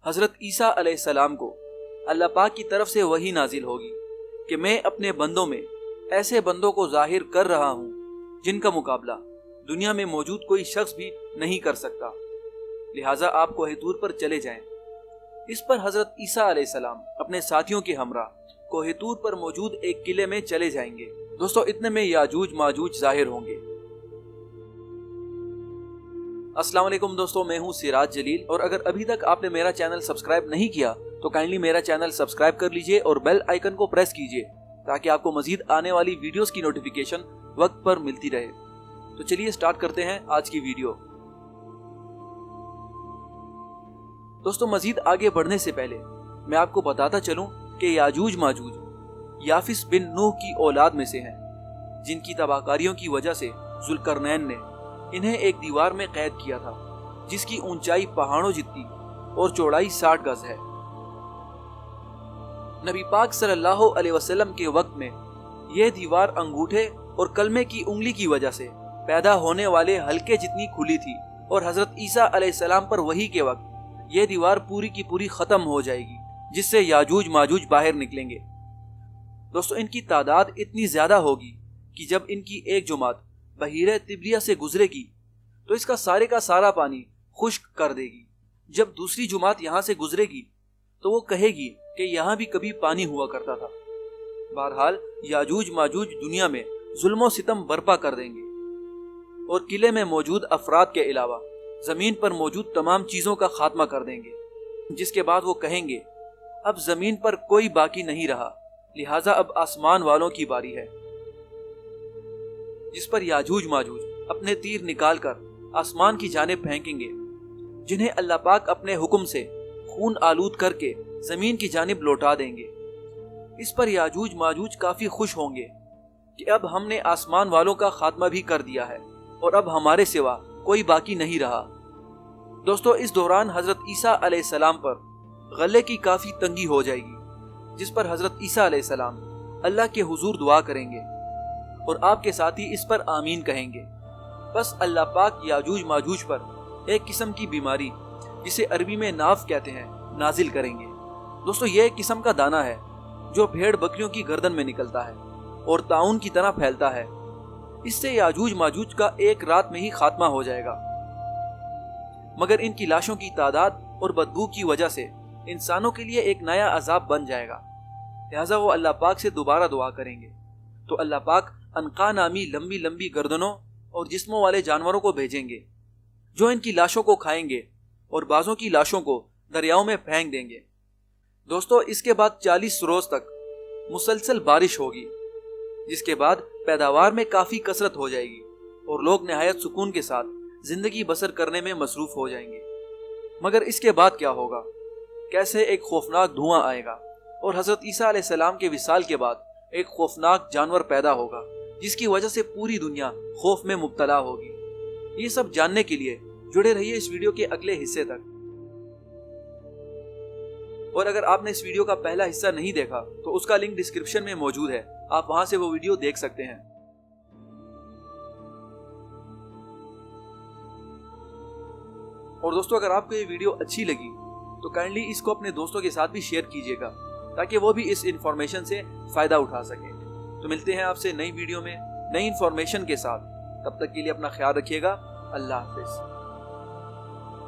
حضرت عیسیٰ علیہ السلام کو اللہ پاک کی طرف سے وحی نازل ہوگی کہ میں اپنے بندوں میں ایسے بندوں کو ظاہر کر رہا ہوں جن کا مقابلہ دنیا میں موجود کوئی شخص بھی نہیں کر سکتا، لہٰذا آپ کوہ طور پر چلے جائیں۔ اس پر حضرت عیسیٰ علیہ السلام اپنے ساتھیوں کے ہمراہ کوہ طور پر موجود ایک قلعے میں چلے جائیں گے۔ دوستو اتنے میں یاجوج ماجوج ظاہر ہوں گے۔ السلام علیکم دوستو، میں ہوں سراج جلیل، اور اگر ابھی تک آپ نے میرا چینل سبسکرائب نہیں کیا تو کائنڈلی میرا چینل سبسکرائب کر لیجئے اور بیل آئیکن کو پریس کیجئے تاکہ آپ کو مزید آنے والی ویڈیوز کی نوٹیفیکیشن وقت پر ملتی رہے۔ تو چلیے سٹارٹ کرتے ہیں آج کی ویڈیو۔ دوستو مزید آگے بڑھنے سے پہلے میں آپ کو بتاتا چلوں کہ یاجوج ماجوج یافس بن نوح کی اولاد میں سے ہیں، جن کی تباہ کاریوں کی وجہ سے ذوالقرنین نے انہیں ایک دیوار میں قید کیا تھا جس کی اونچائی پہاڑوں جتنی اور چوڑائی 60 گز ہے۔ نبی پاک صلی اللہ علیہ وسلم کے وقت میں یہ دیوار انگوٹھے اور کلمے کی انگلی کی وجہ سے پیدا ہونے والے حلقے جتنی کھلی تھی، اور حضرت عیسیٰ علیہ السلام پر وحی کے وقت یہ دیوار پوری کی پوری ختم ہو جائے گی، جس سے یاجوج ماجوج باہر نکلیں گے۔ دوستو ان کی تعداد اتنی زیادہ ہوگی کہ جب ان کی ایک جماعت بحیرہ طبریہ سے گزرے گی تو اس کا سارا پانی خشک کر دے گی۔ جب دوسری جماعت یہاں سے گزرے گی تو وہ کہے گی کہ یہاں بھی کبھی پانی ہوا کرتا تھا۔ بہرحال یاجوج ماجوج دنیا میں ظلم و ستم برپا کر دیں گے، اور قلعے میں موجود افراد کے علاوہ زمین پر موجود تمام چیزوں کا خاتمہ کر دیں گے، جس کے بعد وہ کہیں گے اب زمین پر کوئی باقی نہیں رہا، لہٰذا اب آسمان والوں کی باری ہے، جس پر یاجوج ماجوج اپنے تیر نکال کر آسمان کی جانب پھینکیں گے، جنہیں اللہ پاک اپنے حکم سے خون آلود کر کے زمین کی جانب لوٹا دیں گے۔ اس پر یاجوج ماجوج کافی خوش ہوں گے کہ اب ہم نے آسمان والوں کا خاتمہ بھی کر دیا ہے اور اب ہمارے سوا کوئی باقی نہیں رہا۔ دوستو اس دوران حضرت عیسیٰ علیہ السلام پر غلے کی کافی تنگی ہو جائے گی، جس پر حضرت عیسیٰ علیہ السلام اللہ کے حضور دعا کریں گے اور آپ کے ساتھی اس پر آمین کہیں گے۔ بس اللہ پاک یاجوج ماجوج پر ایک قسم کی بیماری جسے عربی میں ناف کہتے ہیں نازل کریں گے۔ دوستو یہ ایک قسم کا دانہ ہے جو بھیڑ بکریوں کی گردن میں نکلتا ہے اور طاعون کی طرح پھیلتا ہے۔ اس سے یاجوج ماجوج کا ایک رات میں ہی خاتمہ ہو جائے گا، مگر ان کی لاشوں کی تعداد اور بدبو کی وجہ سے انسانوں کے لیے ایک نیا عذاب بن جائے گا، لہٰذا وہ اللہ پاک سے دوبارہ دعا کریں گے تو اللہ پاک عنقا نامی لمبی لمبی گردنوں اور جسموں والے جانوروں کو بھیجیں گے جو ان کی لاشوں کو کھائیں گے اور بعضوں کی لاشوں کو دریاؤں میں پھینک دیں گے۔ دوستو اس کے بعد 40 روز تک مسلسل بارش ہوگی، جس کے بعد پیداوار میں کافی کثرت ہو جائے گی اور لوگ نہایت سکون کے ساتھ زندگی بسر کرنے میں مصروف ہو جائیں گے۔ مگر اس کے بعد کیا ہوگا؟ کیسے ایک خوفناک دھواں آئے گا اور حضرت عیسیٰ علیہ السلام کے وصال کے بعد ایک خوفناک جانور پیدا ہوگا جس کی وجہ سے پوری دنیا خوف میں مبتلا ہوگی۔ یہ سب جاننے کے لیے جڑے رہیے اس ویڈیو کے اگلے حصے تک، اور اگر آپ نے اس ویڈیو کا پہلا حصہ نہیں دیکھا تو اس کا لنک ڈسکرپشن میں موجود ہے، آپ وہاں سے وہ ویڈیو دیکھ سکتے ہیں۔ اور دوستو اگر آپ کو یہ ویڈیو اچھی لگی تو کائنڈلی اس کو اپنے دوستوں کے ساتھ بھی شیئر کیجیے گا تاکہ وہ بھی اس انفارمیشن سے فائدہ اٹھا سکیں۔ تو ملتے ہیں آپ سے نئی ویڈیو میں نئی انفارمیشن کے ساتھ، تب تک کے لیے اپنا خیال رکھیے گا۔ اللہ حافظ۔